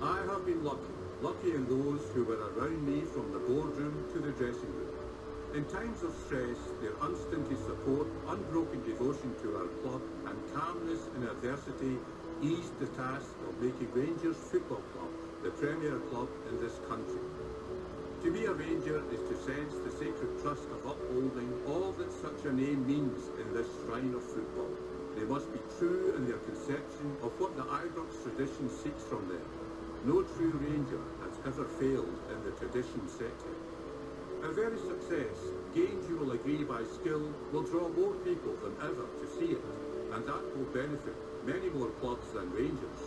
I have been lucky in those who were around me from the boardroom to the dressing room. In times of stress, their unstinted support, unbroken devotion to our club and calmness in adversity eased the task of making Rangers Football Club the premier club in this country. To be a Ranger is to sense the sacred trust of upholding all that such a name means in this shrine of football. They must be true in their conception of what the Ibrox tradition seeks from them. No true Ranger has ever failed in the tradition set him. Our very success, gained you will agree by skill, will draw more people than ever to see it, and that will benefit many more clubs than Rangers.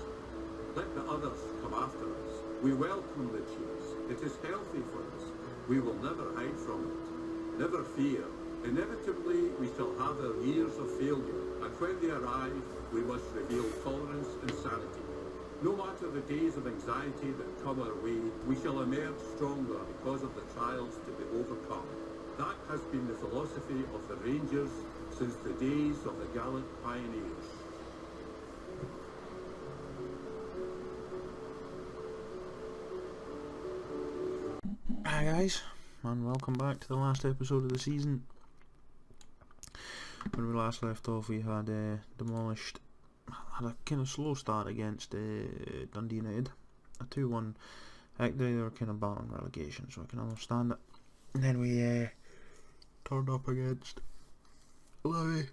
Let the others come after us. We welcome the cheese. It is healthy for us. We will never hide from it. Never fear. Inevitably, we shall have our years of failure, and when they arrive, we must reveal tolerance and sanity. No matter the days of anxiety that come our way, we shall emerge stronger because of the trials to be overcome. That has been the philosophy of the Rangers since the days of the gallant pioneers. Hi guys, and welcome back to the last episode of the season. When we last left off, we had a kind of slow start against Dundee United, a 2-1. Heck, they were kind of battling relegation, so I can understand it. And then we turned up against Levy.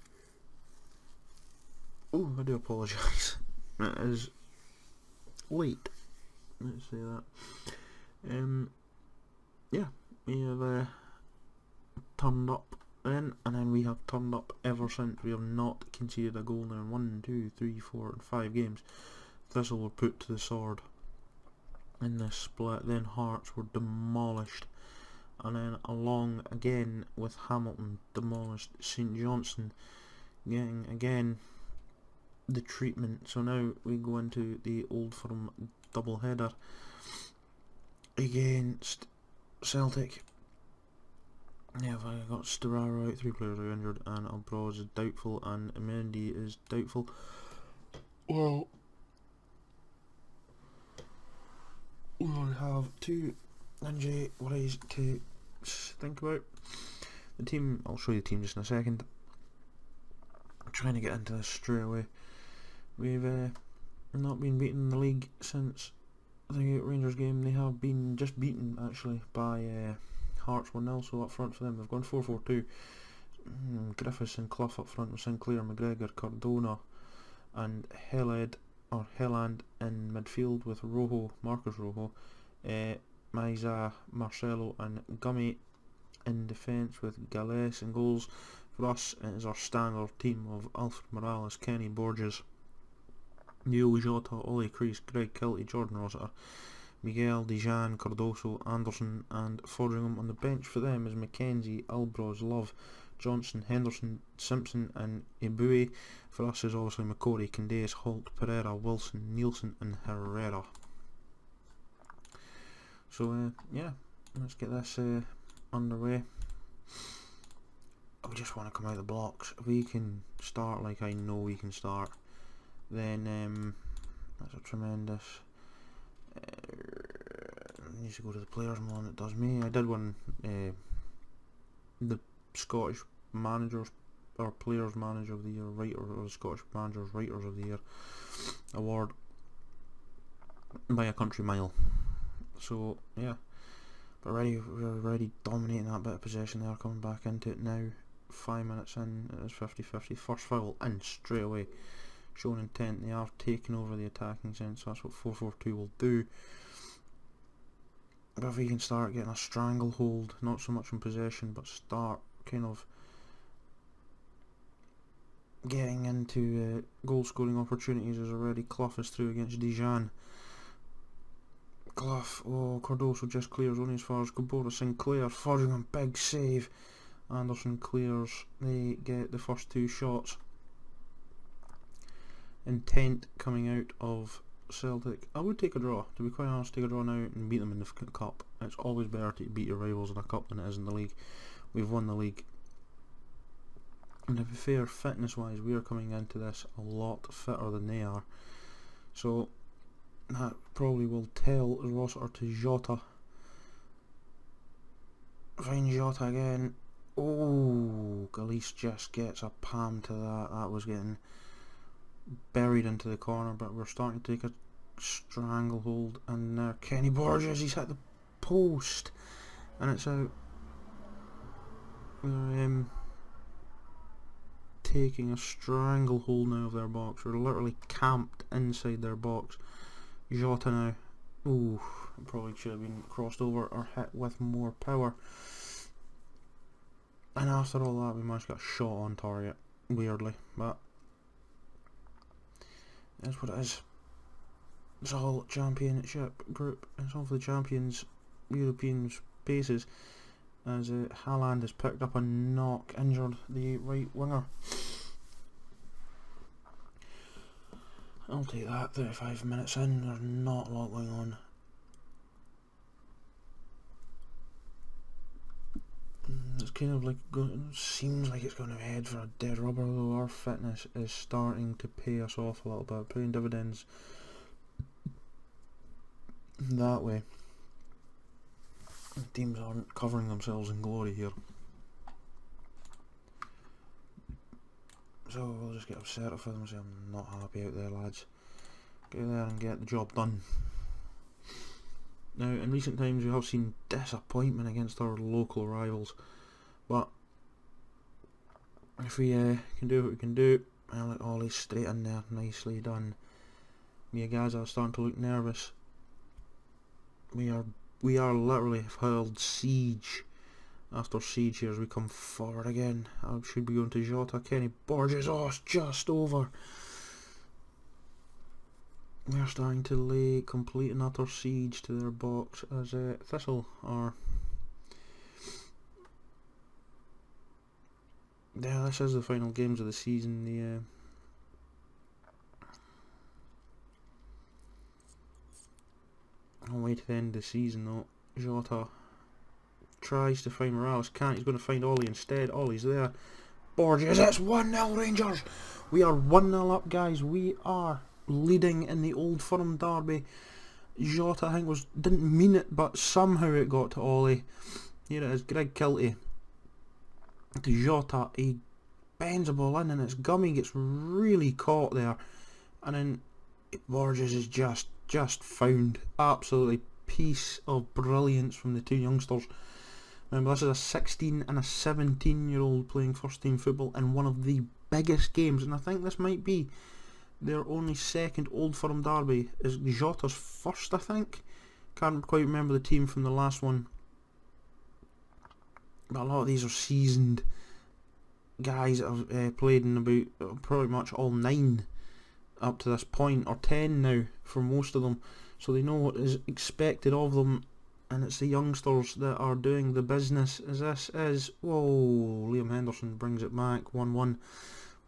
Oh, I do apologise. It is late. Let's say that. Yeah, we have turned up then, and then we have turned up ever since. We have not conceded a goal in 1, 2, 3, 4 and 5 games. Thistle were put to the sword in this split, then Hearts were demolished, and then along again with Hamilton demolished, St Johnstone getting again the treatment. So now we go into the Old Firm double header against Celtic. Yeah, I got Sturaro out, 3 players are injured, and Albroz is doubtful, and Mendy is doubtful. Well, we have 2 injuries to think about. The team, I'll show you the team just in a second. I'm trying to get into this straight away. We've not been beaten in the league since the Rangers game. They have been just beaten actually by Hearts 1-0, so up front for them they've gone 4-4-2. Griffiths and Clough up front with Sinclair, McGregor, Cardona and Helland in midfield with Marcus Rojo, Maiza, Marcelo and Gummy in defence with Gales and goals. For us, it is our standard team of Alfred Morales, Kenny Borges, Neil Jota, Ollie Crease, Greg Kilty, Jordan Rossiter, Miguel, Dijan, Cardoso, Anderson and Fodringham. On the bench for them is Mackenzie, Albroz, Love, Johnson, Henderson, Simpson and Ibue. For us is obviously McCory, Candace, Holt, Pereira, Wilson, Nielsen and Herrera. So yeah, let's get this underway. We just want to come out of the blocks. If we can start like I know we can start, then that's a tremendous. Needs to go to the players more than it does me. I did win the Scottish Managers or Players Manager of the Year Writer, or the Scottish Managers Writers of the Year award by a country mile. So yeah, but we're already dominating that bit of possession. They are coming back into it now. 5 minutes in, it is 50-50. First foul in straight away. Showing intent, they are taking over the attacking sense, so that's what 4-4-2 will do. But if we can start getting a stranglehold, not so much in possession, but start kind of getting into goal scoring opportunities, as already Clough is through against Dijan. Clough, oh, Cardoso just clears only as far as Gabora. Sinclair, Fodringham, big save. Anderson clears, they get the first 2 shots. Intent coming out of Celtic. I would take a draw, to be quite honest. Take a draw now and beat them in the cup. It's always better to beat your rivals in a cup than it is in the league. We've won the league, and to be fair, fitness wise we are coming into this a lot fitter than they are. So That probably will tell Rossiter to Jota. Find Jota again. Oh, Galeese just gets a palm to that. That was getting buried into the corner, but we're starting to take a stranglehold. And Kenny Borges, he's hit the post, and it's out. We're taking a stranglehold now of their box. We're literally camped inside their box. Jota now. Ooh, probably should have been crossed over or hit with more power. And after all that, we managed to get a shot on target, weirdly, but that's what it is. It's all championship group. It's all for the champions, European spaces, as Haaland has picked up a knock, injured the right winger. I'll take that. 35 minutes in, there's not a lot going on. It's kind of like seems like it's going to head for a dead rubber, though. Our fitness is starting to pay us off a little bit, paying dividends that way. Teams aren't covering themselves in glory here, so we'll just get upset with them and say, I'm not happy out there, lads. Get there and get the job done. Now, in recent times we have seen disappointment against our local rivals, but if we can do what we can do, I'll let Ollie straight in there, nicely done. Miyagaza is starting to look nervous. We are literally held siege after siege here as we come forward again. I should be going to Jota. Kenny Borges, oh, it's just over. We're starting to lay complete and utter siege to their box as Thistle are. Yeah, this is the final games of the season. I'll wait to the end of the season though. Jota tries to find Morales, can't. He's going to find Ollie instead. Ollie's there. Borges, it's 1-0 Rangers. We are 1-0 up, guys. We are leading in the Old Firm derby. Jota, I think, didn't mean it, but somehow it got to Ollie. Here it is, Greg Kilty to Jota. He bends the ball in and it's Gummy gets really caught there, and then Borges is just found. Absolutely piece of brilliance from the two youngsters. Remember, this is a 16 and a 17-year-old playing first team football in one of the biggest games, and I think this might be their only second Old Firm derby. Is Jota's first, I think. Can't quite remember the team from the last one, but a lot of these are seasoned guys that have played in about pretty much all 9 up to this point, or 10 now for most of them, so they know what is expected of them, and it's the youngsters that are doing the business. As this is, whoa, Liam Henderson brings it back, 1-1.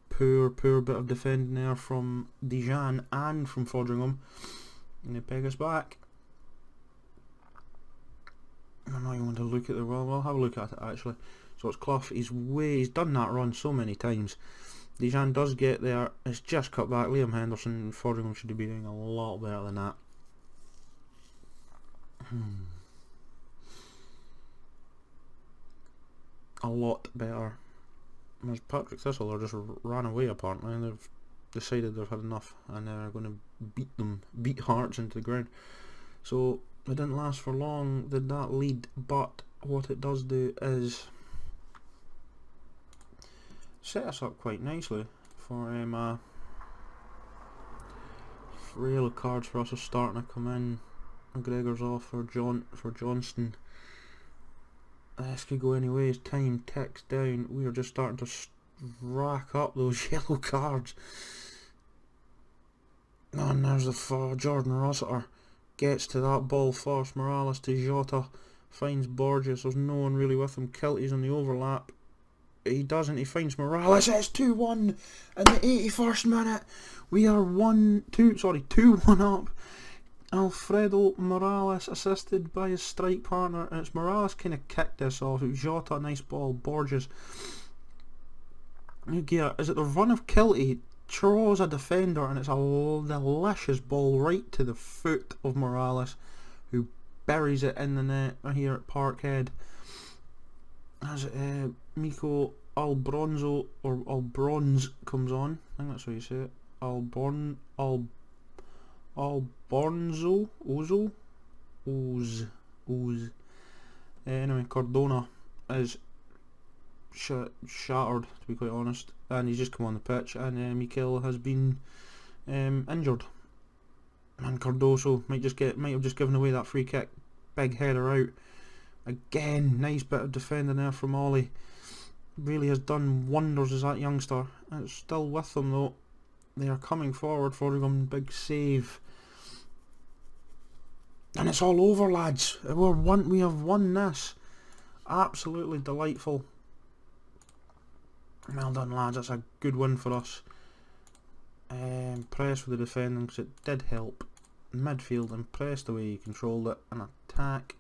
Poor bit of defending there from Dijon and from Fodringham, and they peg us back. I'm not even going to look at the we'll have a look at it actually. So it's Clough, he's done that run so many times. Dijon does get there, it's just cut back. Liam Henderson and Fodringham should be doing a lot better than that. A lot better. As Patrick Thistle are just ran away apparently, and they've decided they've had enough and they're going to beat Hearts into the ground. So it didn't last for long, did that lead, but what it does do is set us up quite nicely for yellow cards for us are starting to come in. McGregor's off for Johnston. This could go any way as time ticks down. We are just starting to rack up those yellow cards. And there's the Jordan Rossiter gets to that ball first. Morales to Jota, finds Borges. There's no one really with him. Kilty's on the overlap. He doesn't. He finds Morales. It's 2-1 in the 81st minute. We are 2-1 up. Alfredo Morales assisted by his strike partner, and it's Morales kind of kicked this off. It was Jota, nice ball. Borges. Is it the run of Kilty throws a defender, and it's a delicious ball right to the foot of Morales, who buries it in the net here at Parkhead. As Miko Albronzo, or Albronz, comes on. I think that's how you say it. Albornzo? Oz. Anyway, Cardona is shattered, to be quite honest, and he's just come on the pitch, and Mikel has been injured, and Cardoso might have just given away that free kick. Big header out again. Nice bit of defending there from Ollie. Really has done wonders as that youngster. It's still with them though. They are coming forward for him. Big save, and it's all over, lads. We have won this. Absolutely delightful. Well done, lads. That's a good win for us. Impressed with the defending, because it did help. Midfield, impressed the way he controlled it. An attack,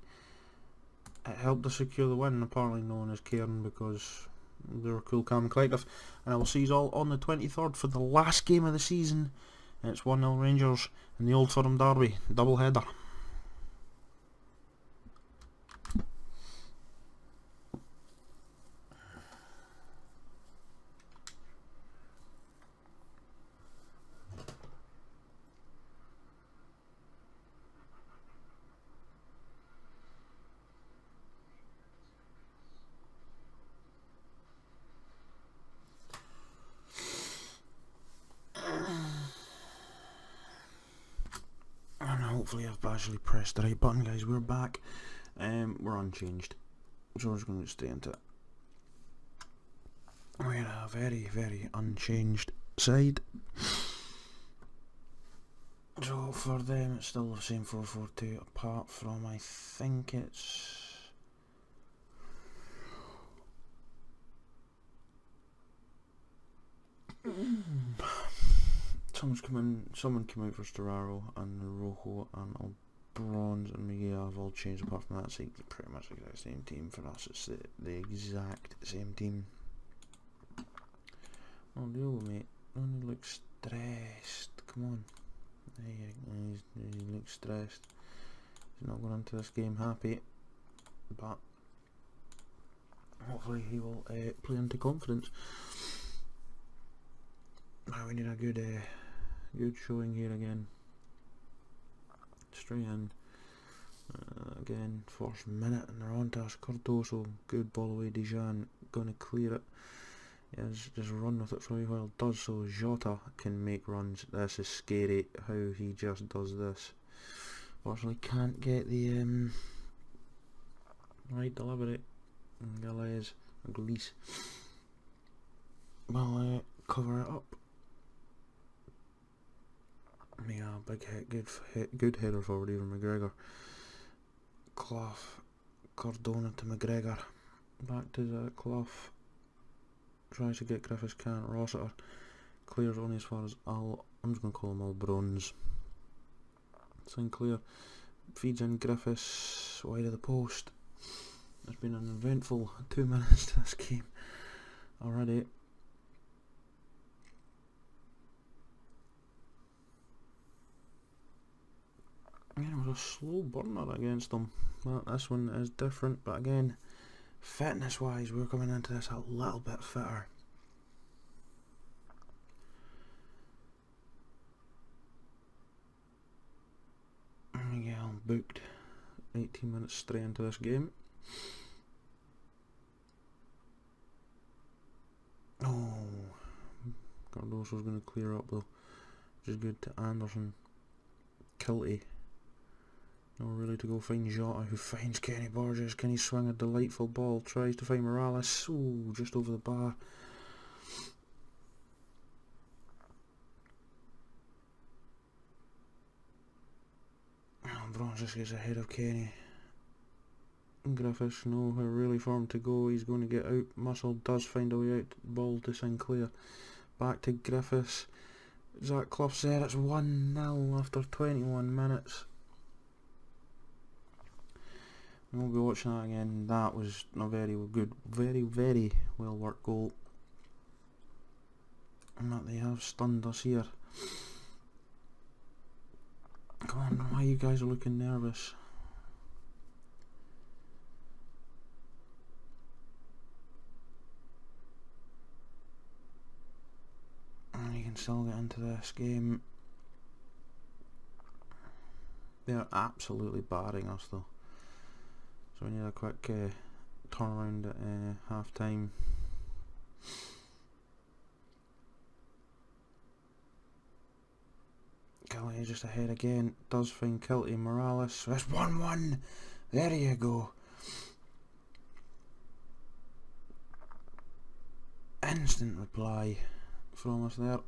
it helped to secure the win. Apparently known as Cairn, because they were cool, calm and collective. And I will see you all on the 23rd for the last game of the season. And it's 1-0 Rangers in the Old Firm derby, double header. Hopefully I've actually pressed the right button, guys. We're back. We're unchanged. So we're just going to stay into it. We're a very, very unchanged side. So for them it's still the same 4-4-2, apart from, I think it's... Someone came out for Storaro, and Rojo and Bronze and Miguel have all changed. Apart from that, it's pretty much the exact same team for us. It's the exact same team. Oh, deal, mate. Don't you look stressed? Come on. He looks stressed. He's not going into this game happy, but hopefully he will play into confidence. We need a good showing here again. Straight in. Again, first minute, and they're on to us. Cardoso, good ball away. Dijon going to clear it. Yes, just run with it for a while. Does so. Jota can make runs. This is scary how he just does this. Fortunately, can't get the right delivery. Galez, well, cover it up. Yeah, big hit, good header forward even McGregor. Clough, Cardona to McGregor, back to the Clough, tries to get Griffiths, can't. Rossiter clears only as far as I'm just going to call him Albronz. Sinclair feeds in Griffiths wide of the post. It's been an eventful 2 minutes to this game already. It was a slow burner against them. Well, this one is different, but again, fitness wise, we're coming into this a little bit fitter. Miguel booked 18 minutes straight into this game. Oh, Cardoso's going to clear up though, which is good to Anderson. Kilty. No, really to go find Jota, who finds Kenny Borges. Can he swing a delightful ball? Tries to find Morales. Ooh, just over the bar. Bronze just gets ahead of Kenny. Griffiths, no, we're really for him to go. He's going to get out. Muscle does find a way out. Ball to Sinclair. Back to Griffiths. Zach Clough said it's 1-0 after 21 minutes. We'll be watching that again. That was a very good, very well worked goal. and that they have stunned us here. Come on, why you guys are looking nervous? And you can still get into this game. They're absolutely barring us though. So we need a quick turnaround at half time. Kilty just ahead again. Does find Kilty. Morales. It's 1-1. There you go. Instant reply from us there.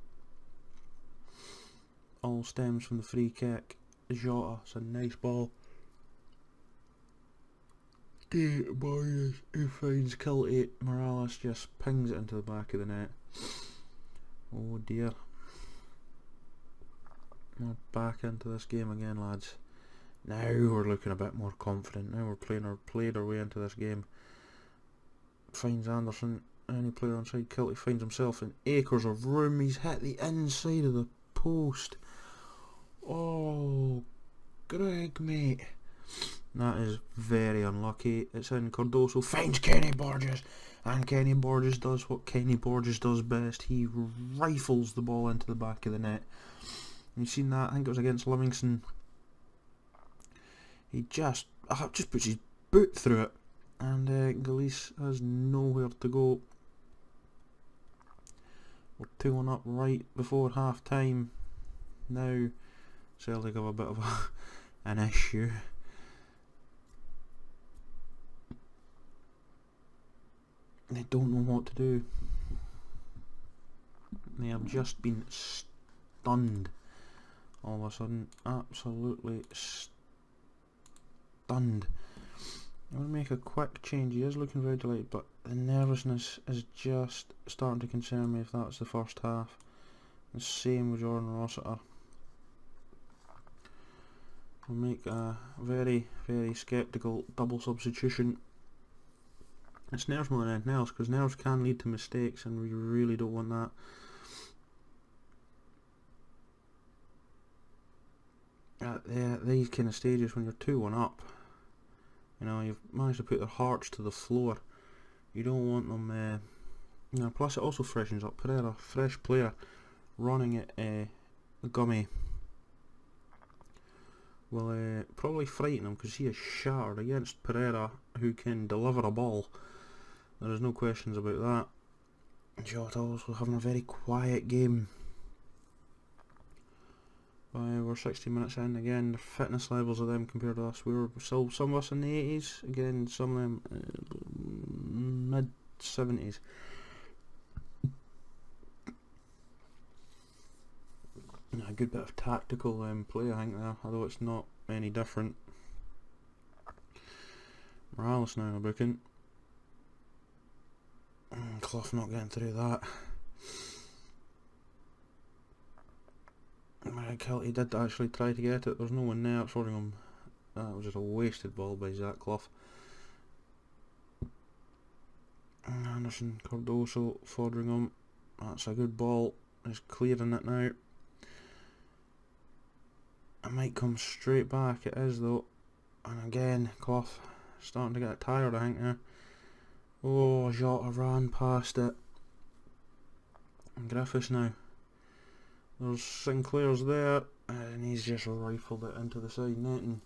All stems from the free kick. Jota, it's a nice ball. Boys, who finds Kilty. Morales just pings it into the back of the net. Oh dear. We're back into this game again, lads. Now we're looking a bit more confident. Now we're played our way into this game. Finds Anderson. Any player on side. Kilty finds himself in acres of room. He's hit the inside of the post. Oh, Greg, mate. That is very unlucky. It's in. Cardoso finds Kenny Borges, and Kenny Borges does what Kenny Borges does best. He rifles the ball into the back of the net. You've seen that. I think it was against Livingston. He just puts his boot through it, and Galice has nowhere to go. We're 2-1 up right before half time. Now Celtic have a bit of an issue. They don't know what to do. They have just been stunned. All of a sudden, absolutely stunned. I'm going to make a quick change. He is looking very delighted, but the nervousness is just starting to concern me if that's the first half. The same with Jordan Rossiter. We'll make a very, very sceptical double substitution. It's nerves more than anything else, because nerves can lead to mistakes, and we really don't want that. At these kind of stages, when you're 2-1 up, you know, you've managed to put their hearts to the floor. You don't want them, you know, plus it also freshens up Pereira, fresh player, running at Gummy will probably frighten him, because he is shattered against Pereira, who can deliver a ball. There is no questions about that. Jota also having a very quiet game. We're 60 minutes in again. The fitness levels of them compared to us, we were still some of us in the 80s. Again, some of them mid 70s. A good bit of tactical play, I think, there, although it's not any different. Morales now in a booking. Clough not getting through that. Kilty did actually try to get it. There's no one there for him. That was just a wasted ball by Zach Clough. Anderson, Cardoso, Fodringham. That's a good ball. He's clearing it now. It might come straight back. It is though. And again, Clough starting to get tired, I think, there. Oh, Jota ran past it. And Griffiths now. There's Sinclair's there, and he's just rifled it into the side netting.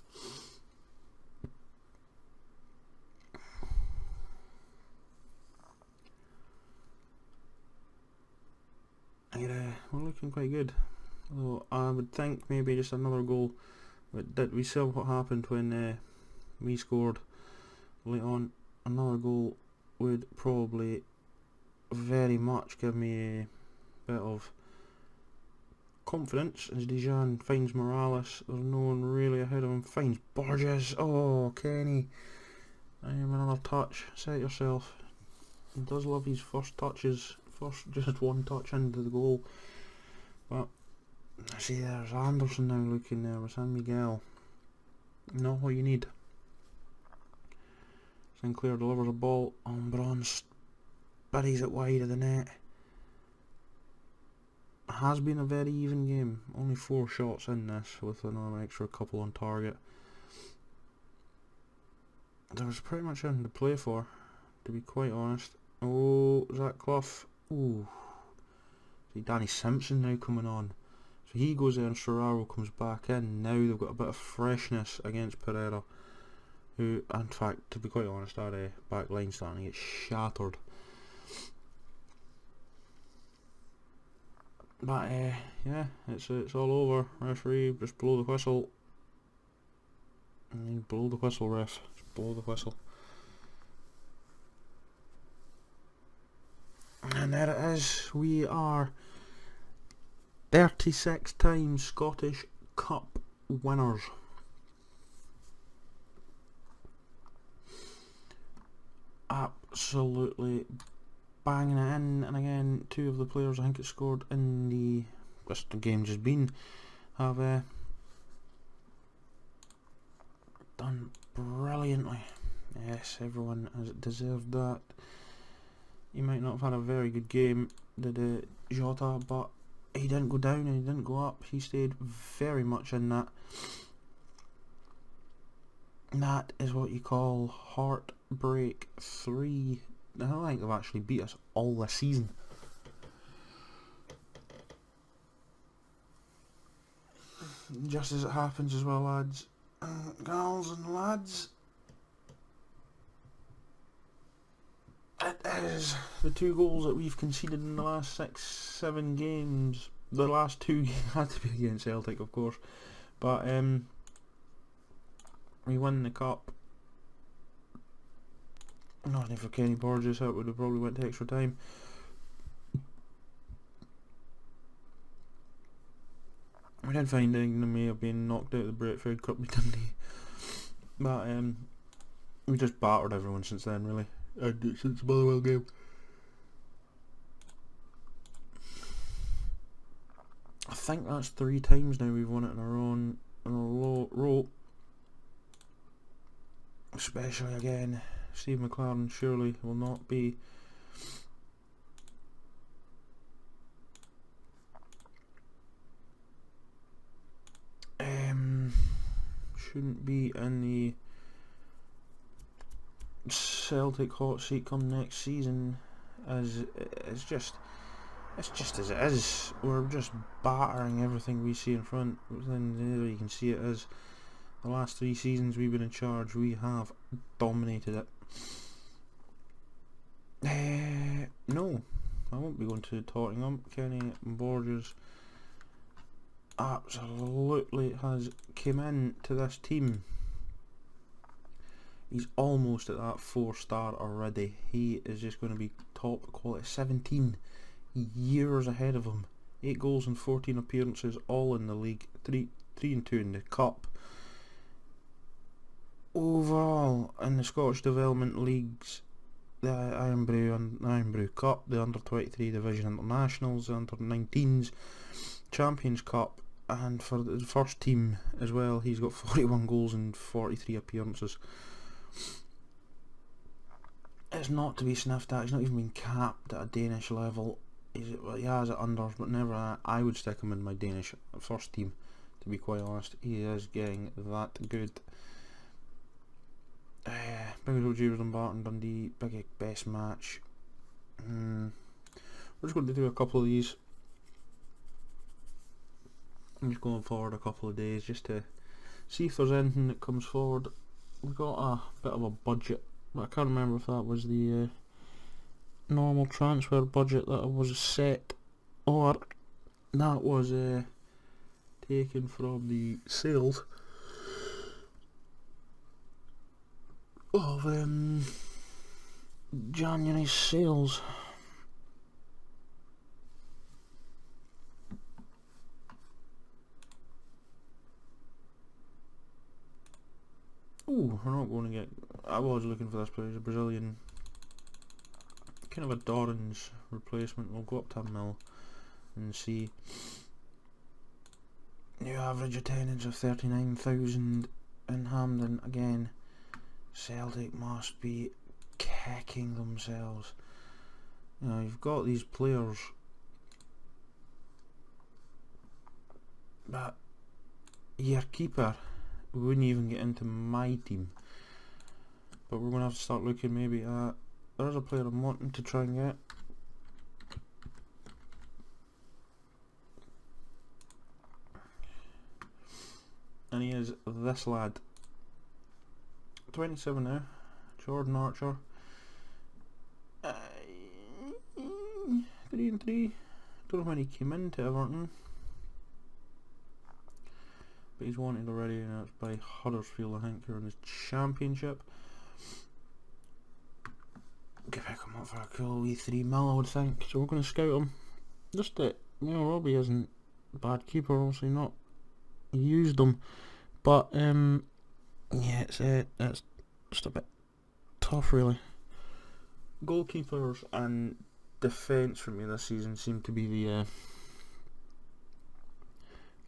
We're looking quite good. Although I would think maybe just another goal. But we saw what happened when we scored late on. Another goal would probably very much give me a bit of confidence as Dijon finds Morales. There's no one really ahead of him. Finds Borges. Oh, Kenny. Another touch. Set yourself. He does love his first touches. Just one touch into the goal. But I see there's Anderson now looking nervous, and Miguel. Not what you need. Sinclair delivers a ball on Bronze. Buries it wide of the net. has been a very even game. Only 4 shots in this, with another extra couple on target. There was pretty much anything to play for, to be quite honest. Oh, is that Clough? Ooh. See, Danny Simpson now coming on. So he goes there and Ferraro comes back in. Now they've got a bit of freshness against Pereira, who, in fact, to be quite honest, our back line's starting to get shattered. But yeah, it's all over. Referee, just blow the whistle. Blow the whistle, ref. Just blow the whistle. And there it is. We are 36 times Scottish Cup winners. Absolutely banging it in, and again, 2 of the players I think it scored in the game just been have done brilliantly. Yes, everyone has deserved that. He might not have had a very good game, did Jota, but he didn't go down and he didn't go up. He stayed very much in that. That is what you call Heartbreak 3. I don't think they've actually beat us all this season. Just as it happens as well, lads, gals and lads, it is the 2 goals that we've conceded in the last 6-7 games. The last 2 games had to be against Celtic, of course, but we won the cup. Nothing for Kenny Borges, that would have probably went to extra time. We did find England may have been knocked out of the Brentford Cup, didn't he? But we just battered everyone since then, really. Since the Motherwell game. I think that's 3 times now we've won it in a row. Especially again, Steve McLaren surely will not be shouldn't be in the Celtic hot seat come next season, as it's just as it is. We're just battering everything we see in front. Then there you can see it as the last 3 seasons we've been in charge, we have dominated it. No, I won't be going to Tottenham. Kenny Borges absolutely has came in to this team. He's almost at that 4-star already. He is just going to be top quality. 17 years ahead of him. 8 goals and 14 appearances, all in the league. 3 and 2 in the cup. Overall, in the Scottish Development Leagues, the Iron Brew Cup, the Under-23 Division Internationals, the Under-19s Champions Cup, and for the first team as well, he's got 41 goals and 43 appearances. It's not to be sniffed at. He's not even been capped at a Danish level. He has it unders, but never at. I would stick him in my Danish first team, to be quite honest. He is getting that good. Big OG and Barton Dundee, big best match. We're just going to do a couple of these. I'm just going forward a couple of days just to see if there's anything that comes forward. We've got a bit of a budget, but I can't remember if that was the normal transfer budget that was set, or that was taken from the sales of January's sales. Ooh, we're not going to get... I was looking for this player, he's a Brazilian, kind of a Dorans replacement. We'll go up to a mil and see. New average attendance of 39,000 in Hampden. Again, Celtic must be kicking themselves. You know, you've got these players but your keeper wouldn't even get into my team. But we're going to have to start looking maybe at... There's a player I'm wanting to try and get. And he is this lad. 27 now. Jordan Archer. 3 and 3. Don't know when he came into Everton. But he's wanted already, and it's by Huddersfield, I think, in his championship. Could pick him up for a cool wee 3 mil, I would think. So we're going to scout him. Just that, Robbie isn't a bad keeper, obviously not used him. But, yeah, it's just a bit tough, really. Goalkeepers and defence for me this season seem to be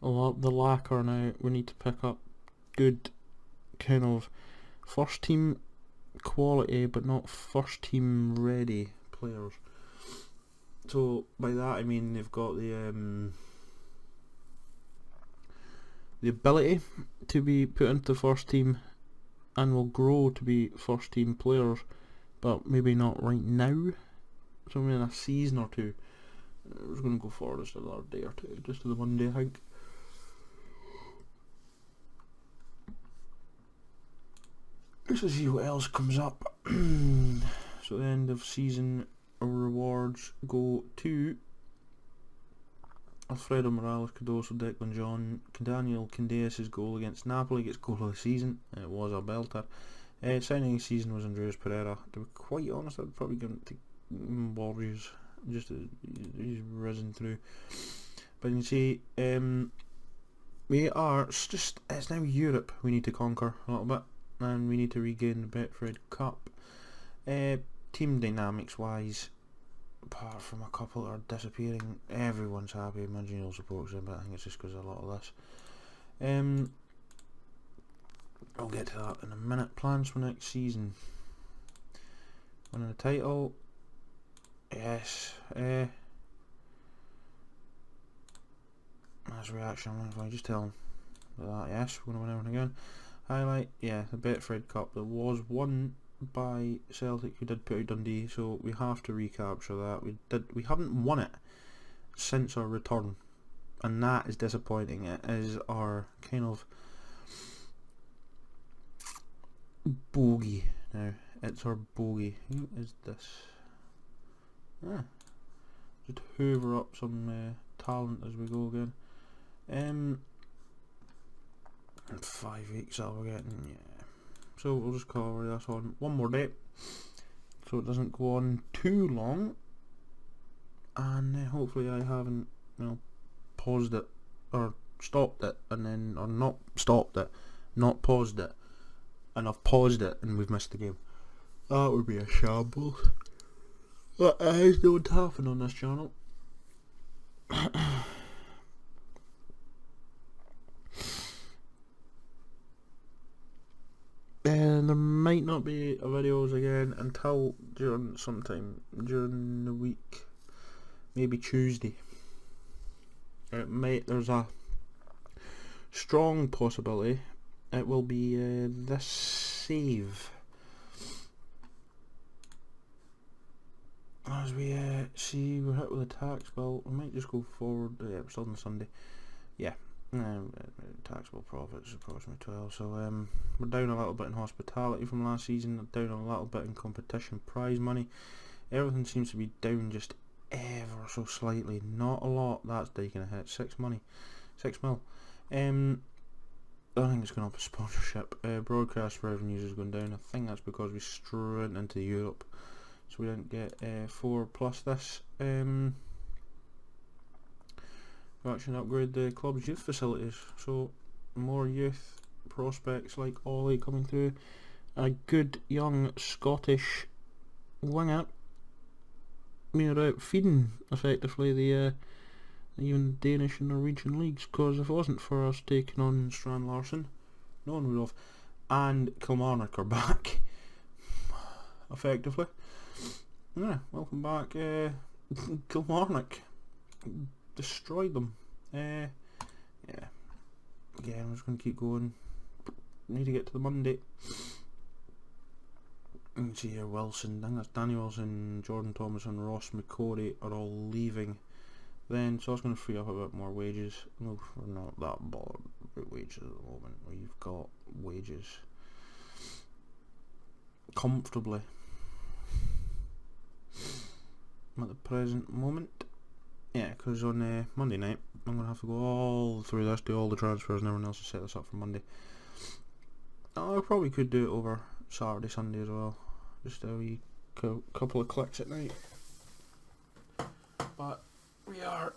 the lacquer now. We need to pick up good kind of first team quality but not first team ready players. So by that I mean they've got the ability to be put into the first team and will grow to be first team players, but maybe not right now. So maybe in a season or two. I was going to go forward just another day or two, just to the Monday I think. Let's see what else comes up. So the end of season rewards go to Alfredo Morales, Cardoso, Declan John, Daniel Candeias' goal against Napoli gets goal of the season. It was a belter. Signing of the season was Andreas Pereira. To be quite honest, I'd probably give it to Borges. Just he's risen through. But you can see it's now Europe we need to conquer a little bit. And we need to regain the Betfred Cup. Team dynamics wise, apart from a couple that are disappearing, everyone's happy. Managerial support's in, but I think it's just because of a lot of this. I'll get to that in a minute. Plans for next season. Winning the title. Yes. That's reaction. I just tell him that. Yes, we're going to win everything again. Highlight, yeah, the Betfred Cup that was won by Celtic, who did put out Dundee, so we have to recapture that. We haven't won it since our return, and that is disappointing. It is our kind of bogey now. It's our bogey. Who is this? Just hoover up some talent as we go again. In 5 weeks that we're getting, yeah. So we'll just cover this on one more day, so it doesn't go on too long, and hopefully I haven't, paused it or stopped it, and then or not stopped it, not paused it, and I've paused it and we've missed the game. That would be a shambles. That is don't happen on this channel. And there might not be videos again until sometime during the week, maybe Tuesday. There's a strong possibility it will be this save. As we see, we're hit with a tax bill. We might just go forward. Yeah, we're still on Sunday. Yeah. Taxable profits approximately 12, so we're down a little bit in hospitality from last season, down a little bit in competition prize money. Everything seems to be down just ever so slightly, not a lot. That's taking a hit. 6 mil. I think it's going up with sponsorship. Broadcast revenues is going down. I think that's because we straight into Europe, so we didn't get 4 plus this. Actually upgrade the club's youth facilities, so more youth prospects like Ollie coming through. A good young Scottish winger, out feeding effectively the even Danish and Norwegian leagues, because if it wasn't for us taking on Strand Larsen, no one would have. And Kilmarnock are back effectively. Yeah, welcome back. Kilmarnock destroyed them. Yeah, yeah. Again, I'm just going to keep going. Need to get to the Monday. You can see here Wilson, I think that's Danny Wilson, Jordan Thomas and Ross McCory are all leaving then, so that's going to free up a bit more wages. No, we're not that bothered about wages at the moment. We've got wages comfortably at the present moment. Yeah, because on Monday night I'm going to have to go all through this, do all the transfers and everyone else to set this up for Monday. I probably could do it over Saturday, Sunday as well. Just a wee couple of clicks at night. But we are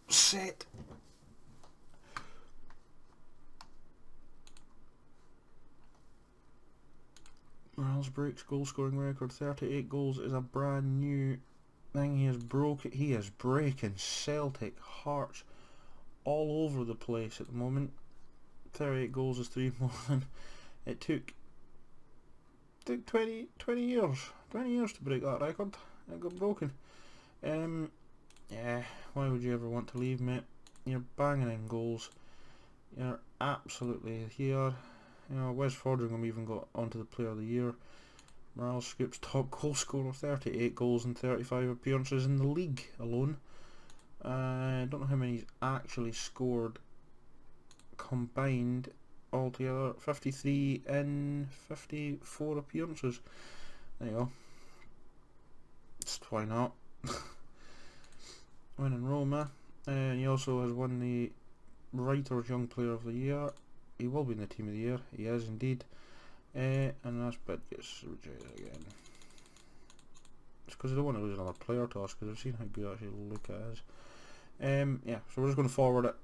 set. Miles breaks goal scoring record. 38 goals is a brand new thing. He is breaking Celtic hearts all over the place at the moment. 38 goals is 3 more than it took 20 years to break that record. It got broken. Yeah, why would you ever want to leave, mate? You're banging in goals. You're absolutely here. You know, Wes Fordringham even got onto the Player of the Year. Morales scoops top goal scorer, 38 goals and 35 appearances in the league alone. I don't know how many he's actually scored combined altogether. 53 in 54 appearances. There you go. Just why not? Winning Roma. He also has won the Writers' Young Player of the Year. He will be in the Team of the Year. He is indeed. And that bit gets rejected again. It's because I don't want to lose another player to us, because I've seen how good actually Luca is. Yeah, so we're just going to forward it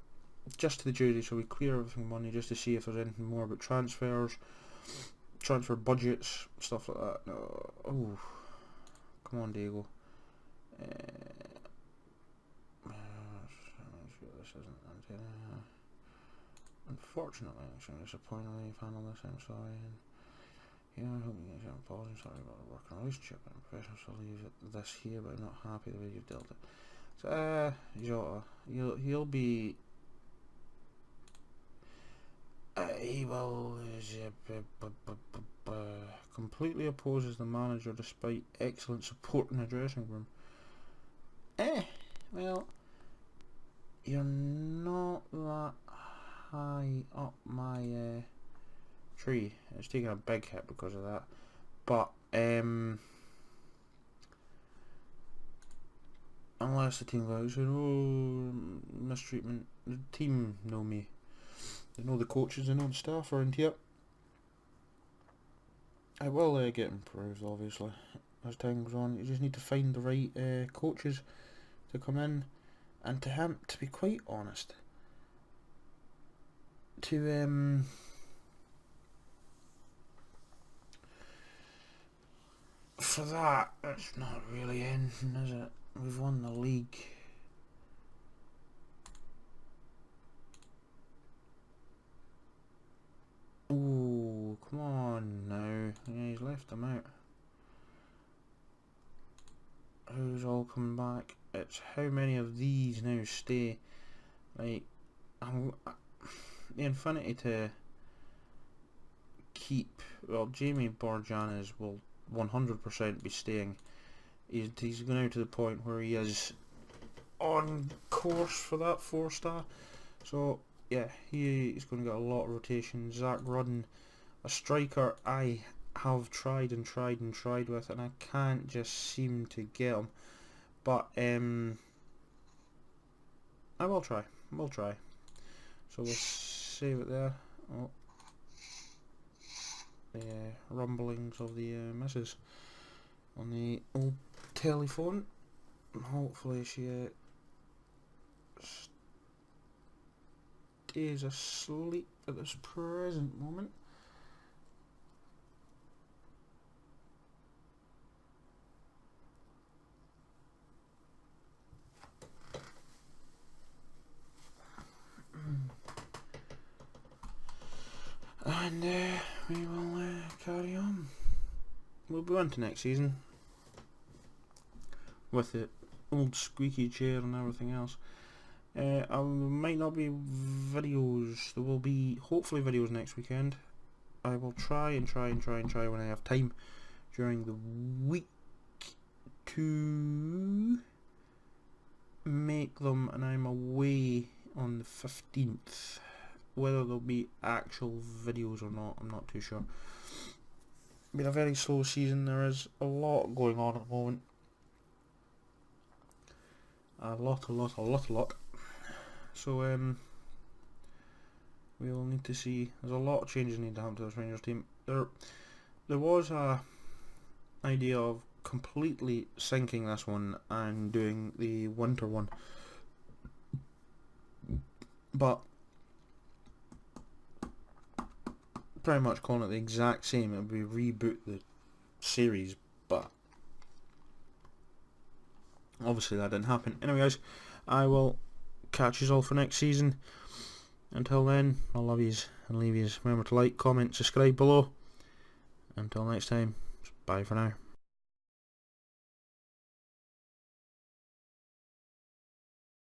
just to the jury, so we clear everything money just to see if there's anything more about transfers, transfer budgets, stuff like that. No. Oh, come on, Diego. Unfortunately, I'm disappointed you've handled this. I'm sorry. And I hope you guys are apologies. Sorry about the working relationship. I'm professional, so I'll leave this here, but I'm not happy the way you've dealt it. So, Jota, he'll be. He will completely opposes the manager despite excellent support in the dressing room. Well, you're not that high up my tree. It's taking a big hit because of that. But unless the team goes, oh, mistreatment, the team know me. They know the coaches, they know the staff around here. I will get improved, obviously, as time goes on. You just need to find the right coaches to come in, and to be quite honest, to for that, it's not really anything, is it? We've won the league. Ooh, come on now. Yeah, he's left them out. Who's all coming back? It's how many of these now stay. Like, the Infinity to keep. Well, Jamie Borgianis will 100% be staying. He's going out to the point where he is on course for that 4-star. So yeah, he's going to get a lot of rotation. Zach Rudden, a striker I have tried with, and I can't just seem to get him. But I will try. So we'll save it there. Oh, the rumblings of the missus on the old telephone. Hopefully she stays asleep at this present moment. And we will carry on. We'll be on to next season with the old squeaky chair and everything else. There might not be videos. There will be hopefully videos next weekend. I will try when I have time during the week to make them, and I'm away on the 15th. Whether there'll be actual videos or not, I'm not too sure. Been a very slow season. There is a lot going on at the moment. A lot. So we'll need to see. There's a lot of changes need to happen to this Rangers team. There was a idea of completely sinking this one and doing the winter one, but pretty much calling it the exact same. It would be reboot the series, but obviously that didn't happen. Anyway, guys, I will catch you all for next season. Until then, I love yous and leave yous. Remember to like, comment, subscribe below. Until next time, bye for now.